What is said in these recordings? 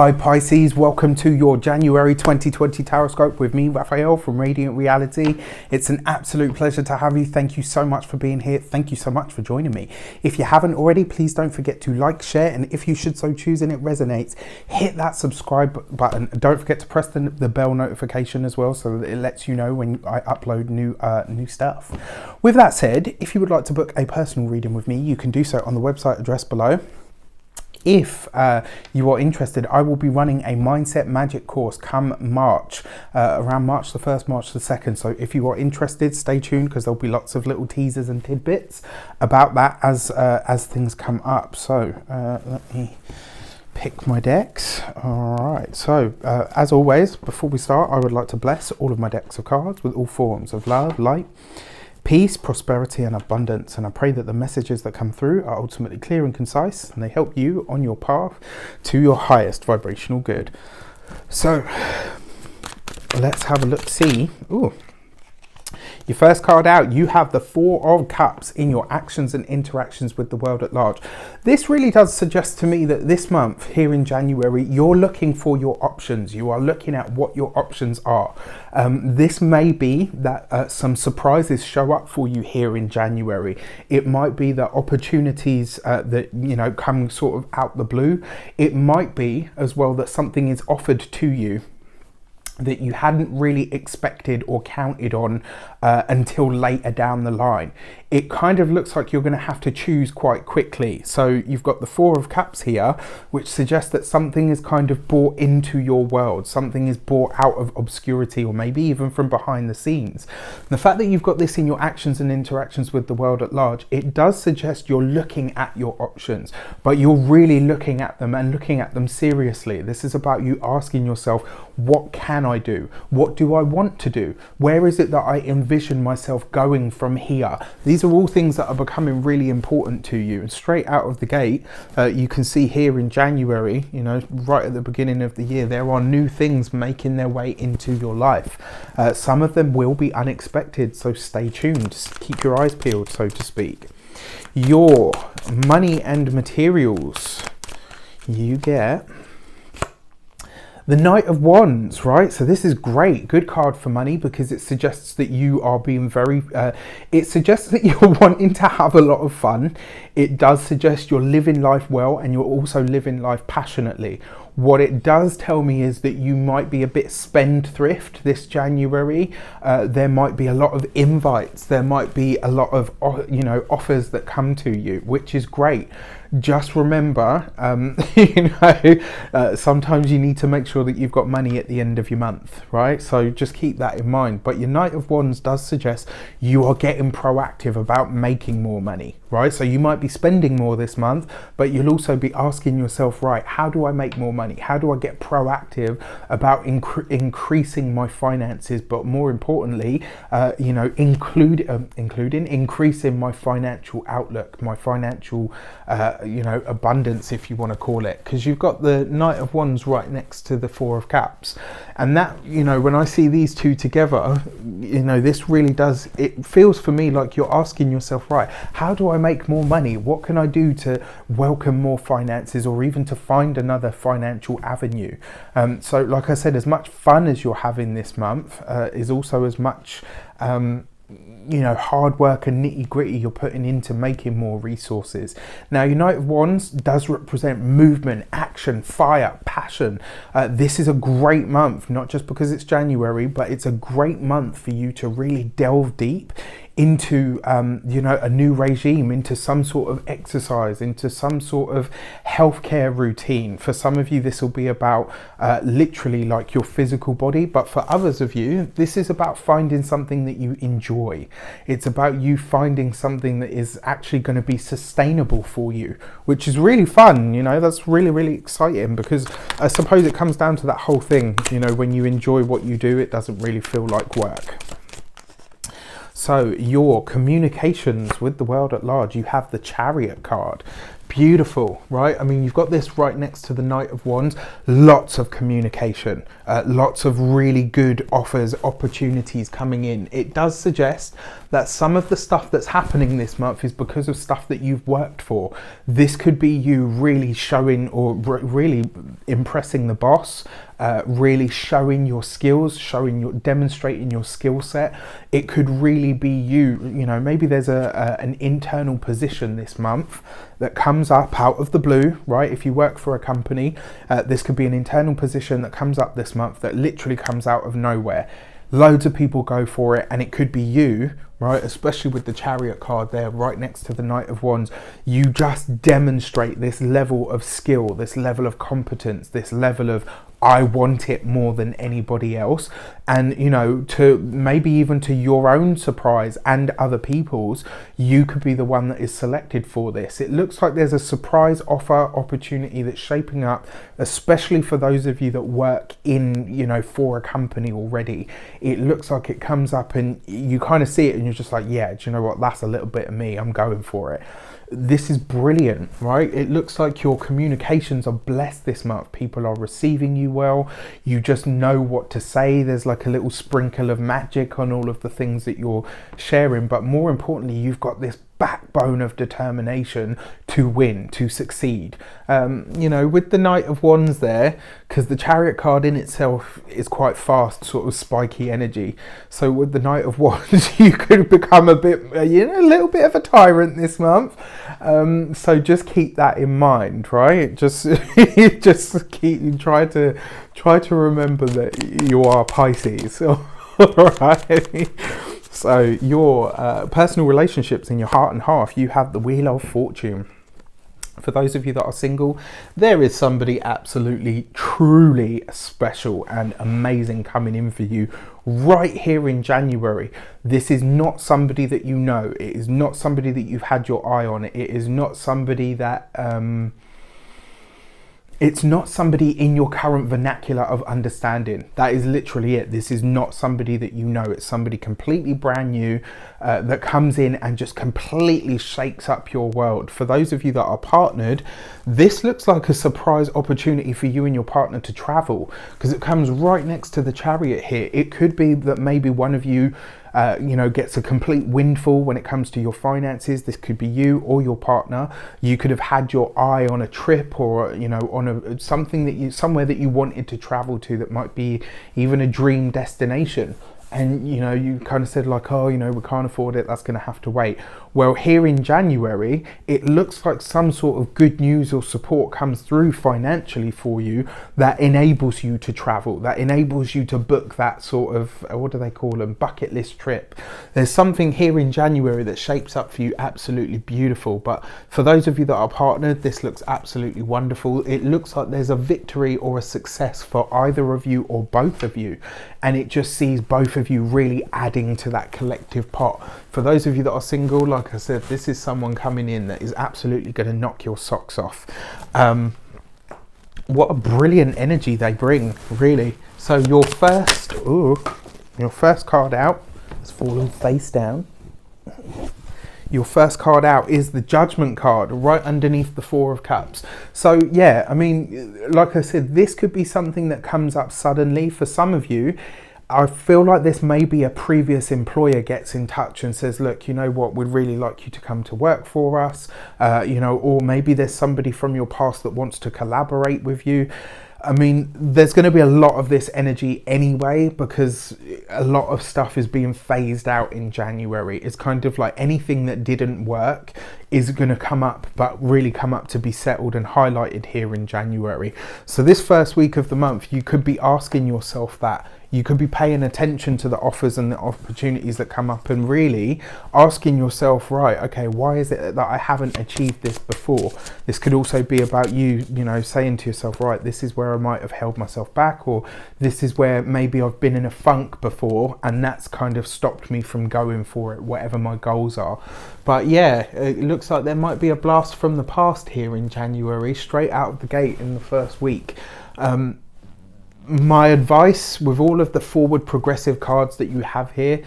Hi Pisces, welcome to your January 2020 Taroscope with me, Raphael from Radiant Reality. It's an absolute pleasure to have you. Thank you so much for being here. Thank you so much for joining me. If you haven't already, please don't forget to like, share, and if you should so choose and it resonates, hit that subscribe button. Don't forget to press the bell notification as well so that it lets you know when I upload new stuff. With that said, if you would like to book a personal reading with me, you can do so on the website address below. If you are interested, I will be running a Mindset Magic course come March, around March the 1st, March the 2nd. So if you are interested, stay tuned because there'll be lots of little teasers and tidbits about that as things come up. So let me pick my decks. All right, so as always, before we start, I would like to bless all of my decks of cards with all forms of love, light, peace, prosperity and abundance, and I pray that the messages that come through are ultimately clear and concise and they help you on your path to your highest vibrational good. So let's have a look, see. Ooh. Your first card out, you have the Four of Cups in your actions and interactions with the world at large. This really does suggest to me that this month, here in January, you're looking for your options. You are looking at what your options are. This may be that some surprises show up for you here in January. It might be that opportunities that, come sort of out the blue. It might be as well that something is offered to you that you hadn't really expected or counted on until later down the line. It kind of looks like you're going to have to choose quite quickly. So you've got the Four of Cups here, which suggests that something is kind of brought into your world. Something is brought out of obscurity or maybe even from behind the scenes. The fact that you've got this in your actions and interactions with the world at large, it does suggest you're looking at your options, but you're really looking at them and looking at them seriously. This is about you asking yourself, what can I do? What do I want to do? Where is it that I envision myself going from here? These are all things that are becoming really important to you. And straight out of the gate, you can see here in January, right at the beginning of the year, there are new things making their way into your life. Some of them will be unexpected, so stay tuned. Just keep your eyes peeled, so to speak. Your money and materials, you get the Knight of Wands, right? So this is great, good card for money because it suggests that you are being very, it suggests that you're wanting to have a lot of fun. It does suggest you're living life well and you're also living life passionately. What it does tell me is that you might be a bit spendthrift this January. There might be a lot of invites. There might be a lot of, offers that come to you, which is great. Just remember, sometimes you need to make sure that you've got money at the end of your month, right? So just keep that in mind. But your Knight of Wands does suggest you are getting proactive about making more money, right? So you might be spending more this month, but you'll also be asking yourself, right, how do I make more money? How do I get proactive about increasing my finances? But more importantly, including increasing my financial outlook, my financial abundance, if you want to call it, because you've got the Knight of Wands right next to the Four of Cups, and that, when I see these two together, this really does, it feels for me like you're asking yourself, right, how do I make more money? What can I do to welcome more finances or even to find another financial avenue? So like I said, as much fun as you're having this month is also as much hard work and nitty gritty you're putting into making more resources. Now, your Knight of Wands does represent movement, action, fire, passion. This is a great month, not just because it's January, but it's a great month for you to really delve deep into a new regime, into some sort of exercise, into some sort of healthcare routine. For some of you, this will be about literally like your physical body, but for others of you, this is about finding something that you enjoy. It's about you finding something that is actually going to be sustainable for you, which is really fun. That's really, really exciting, because I suppose it comes down to that whole thing, when you enjoy what you do, it doesn't really feel like work. So your communications with the world at large, you have the Chariot card. Beautiful, right? I mean, you've got this right next to the Knight of Wands. Lots of communication, lots of really good offers, opportunities coming in. It does suggest that some of the stuff that's happening this month is because of stuff that you've worked for. This could be you really showing or really impressing the boss, really showing your skills, demonstrating your skill set. It could really be you know, maybe there's an internal position this month that comes up out of the blue, right? If you work for a company, this could be an internal position that comes up this month that literally comes out of nowhere. Loads of people go for it, and it could be you, right? Especially with the Chariot card there right next to the Knight of Wands. You just demonstrate this level of skill, this level of competence, this level of I want it more than anybody else. And, you know, to maybe even to your own surprise and other people's, you could be the one that is selected for this. It looks like there's a surprise offer opportunity that's shaping up, especially for those of you that work in, you know, for a company already. It looks like it comes up and you kind of see it and you're just like, yeah, do you know what? That's a little bit of me. I'm going for it. This is brilliant, right? It looks like your communications are blessed this month. People are receiving you well. You just know what to say. There's like a little sprinkle of magic on all of the things that you're sharing. But more importantly, you've got this backbone of determination to win, to succeed. You know, with the Knight of Wands there, because the Chariot card in itself is quite fast, sort of spiky energy. So with the Knight of Wands, you could become a bit, you know, a little bit of a tyrant this month. So just keep that in mind, right? Just try to remember that you are Pisces. All right. So your personal relationships in your heart and half, you have the Wheel of Fortune. For those of you that are single, there is somebody absolutely, truly special and amazing coming in for you right here in January. This is not somebody that you know. It is not somebody that you've had your eye on. It is not somebody that... it's not somebody in your current vernacular of understanding. That is literally it. This is not somebody that you know. It's somebody completely brand new that comes in and just completely shakes up your world. For those of you that are partnered, this looks like a surprise opportunity for you and your partner to travel, because it comes right next to the Chariot here. It could be that maybe one of you you know, gets a complete windfall when it comes to your finances. This could be you or your partner. You could have had your eye on a trip, or, you know, on somewhere that you wanted to travel to, that might be even a dream destination. And, you know, you kind of said like, oh, you know, we can't afford it, that's going to have to wait. Well, here in January, it looks like some sort of good news or support comes through financially for you that enables you to travel, that enables you to book that sort of, what do they call them, bucket list trip. There's something here in January that shapes up for you absolutely beautiful. But for those of you that are partnered, this looks absolutely wonderful. It looks like there's a victory or a success for either of you or both of you. And it just sees both of you really adding to that collective pot. For those of you that are single, like I said, this is someone coming in that is absolutely going to knock your socks off. What a brilliant energy they bring, really. So your first card out has fallen face down. Your first card out is the Judgment card, right underneath the Four of Cups. So yeah, I mean, like I said, this could be something that comes up suddenly. For some of you, I feel like this may be a previous employer gets in touch and says, look, you know what, we'd really like you to come to work for us, you know, or maybe there's somebody from your past that wants to collaborate with you. I mean, there's going to be a lot of this energy anyway, because a lot of stuff is being phased out in January. It's kind of like anything that didn't work is going to come up, but really come up to be settled and highlighted here in January. So this first week of the month, you could be asking yourself that. You could be paying attention to the offers and the opportunities that come up and really asking yourself, right, okay, why is it that I haven't achieved this before? This could also be about you, you know, saying to yourself, right, this is where I might have held myself back, or this is where maybe I've been in a funk before and that's kind of stopped me from going for it, whatever my goals are. But yeah, it looks like there might be a blast from the past here in January, straight out of the gate in the first week. My advice with all of the forward progressive cards that you have here,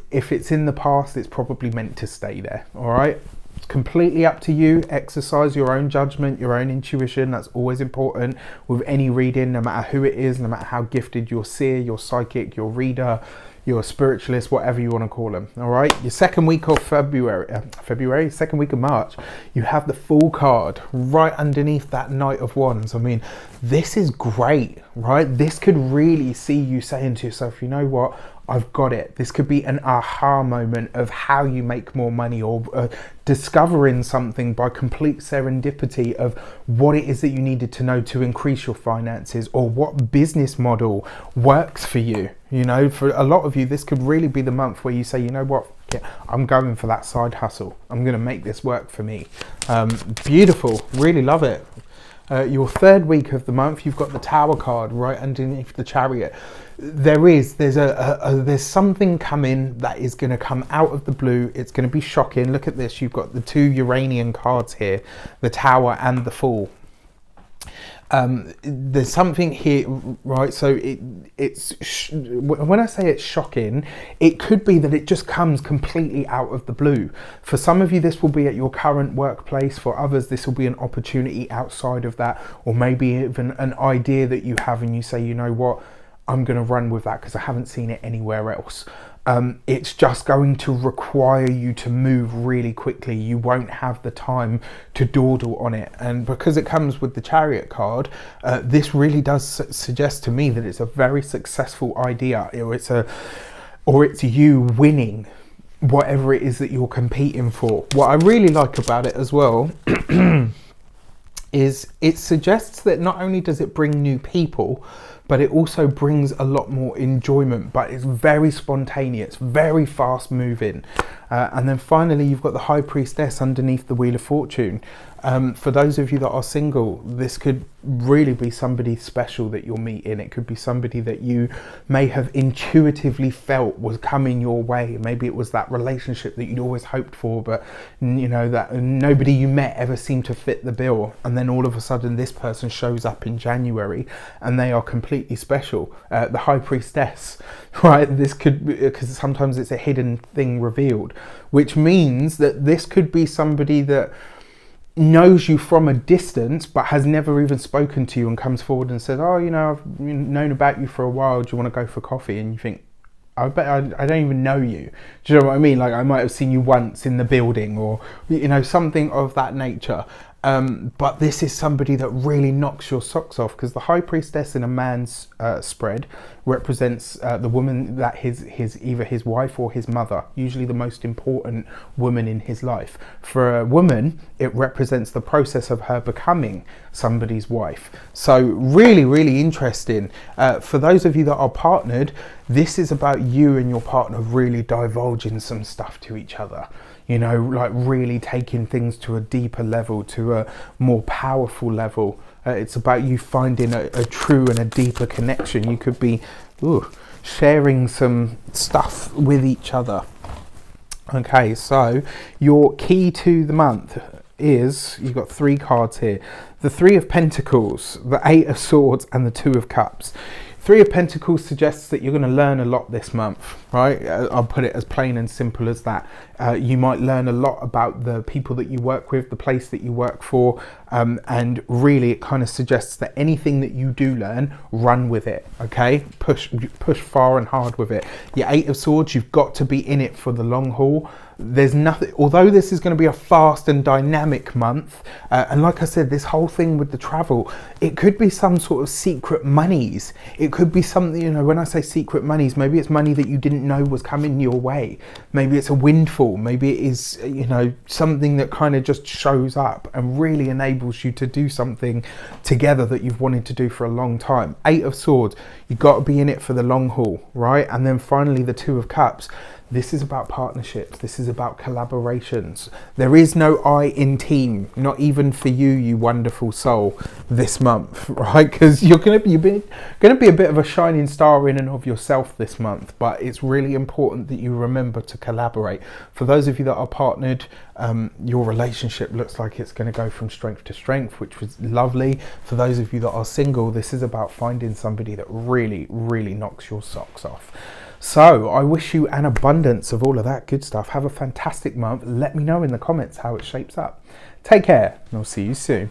if it's in the past, it's probably meant to stay there. All right. completely up to you. Exercise your own judgment, your own intuition. That's always important with any reading, no matter who it is, no matter how gifted your seer, your psychic, your reader, your spiritualist, whatever you want to call them. All right, your second week of second week of March, you have the Fool card right underneath that Knight of Wands. I mean, this is great, right? This could really see you saying to yourself, you know what, I've got it. This could be an aha moment of how you make more money, or discovering something by complete serendipity of what it is that you needed to know to increase your finances, or what business model works for you. You know, for a lot of you, this could really be the month where you say, you know what, yeah, I'm going for that side hustle. I'm going to make this work for me. Beautiful. Really love it. Your third week of the month, you've got the Tower card right underneath the Chariot. There's something coming that is going to come out of the blue. It's going to be shocking. Look at this. You've got the two Uranian cards here, the Tower and the Fool. There's something here, right? So when I say it's shocking, it could be that it just comes completely out of the blue. For some of you, this will be at your current workplace. For others, this will be an opportunity outside of that, or maybe even an idea that you have and you say, you know what, I'm going to run with that because I haven't seen it anywhere else. It's just going to require you to move really quickly. You won't have the time to dawdle on it. And because it comes with the Chariot card, this really does suggest to me that it's a very successful idea, or it's you winning whatever it is that you're competing for. What I really like about it as well is it suggests that not only does it bring new people, but it also brings a lot more enjoyment, but it's very spontaneous, very fast moving. And then finally, you've got the High Priestess underneath the Wheel of Fortune. For those of you that are single, this could really be somebody special that you're meeting. It could be somebody that you may have intuitively felt was coming your way. Maybe it was that relationship that you'd always hoped for, but you know that nobody you met ever seemed to fit the bill. And then all of a sudden this person shows up in January and they are completely special. The High Priestess, right? This could be, because sometimes it's a hidden thing revealed, which means that this could be somebody that knows you from a distance but has never even spoken to you and comes forward and says, oh, you know, I've known about you for a while, do you want to go for coffee? And you think, I bet I don't even know you. Do you know what I mean? Like, I might have seen you once in the building, or you know, something of that nature. But this is somebody that really knocks your socks off, because the High Priestess in a man's spread represents the woman that either his wife or his mother, usually the most important woman in his life. For a woman, it represents the process of her becoming somebody's wife. So really, really interesting. For those of you that are partnered, this is about you and your partner really divulging some stuff to each other. You know, like really taking things to a deeper level, to a more powerful level. It's about you finding a true and a deeper connection. You could be sharing some stuff with each other. Okay, so your key to the month is, you've got three cards here. The Three of Pentacles, the Eight of Swords, and the Two of Cups. Three of Pentacles suggests that you're going to learn a lot this month, right? I'll put it as plain and simple as that. You might learn a lot about the people that you work with, the place that you work for, and really it kind of suggests that anything that you do learn, run with it, okay? Push far and hard with it. Your Eight of Swords, you've got to be in it for the long haul. There's nothing, although this is going to be a fast and dynamic month, and like I said, this whole thing with the travel, it could be some sort of secret monies. It could be something, you know, when I say secret monies, maybe it's money that you didn't know was coming your way. Maybe it's a windfall. Maybe it is, you know, something that kind of just shows up and really enables you to do something together that you've wanted to do for a long time. Eight of Swords, you've got to be in it for the long haul, right? And then finally the Two of Cups. This is about partnerships. This is about collaborations. There is no I in team, not even for you, you wonderful soul, this month, right? Because you're going to be a bit of a shining star in and of yourself this month, but it's really important that you remember to collaborate. For those of you that are partnered, your relationship looks like it's going to go from strength to strength, which was lovely. For those of you that are single, this is about finding somebody that really, really knocks your socks off. So I wish you an abundance of all of that good stuff. Have a fantastic month. Let me know in the comments how it shapes up. Take care, and I'll see you soon.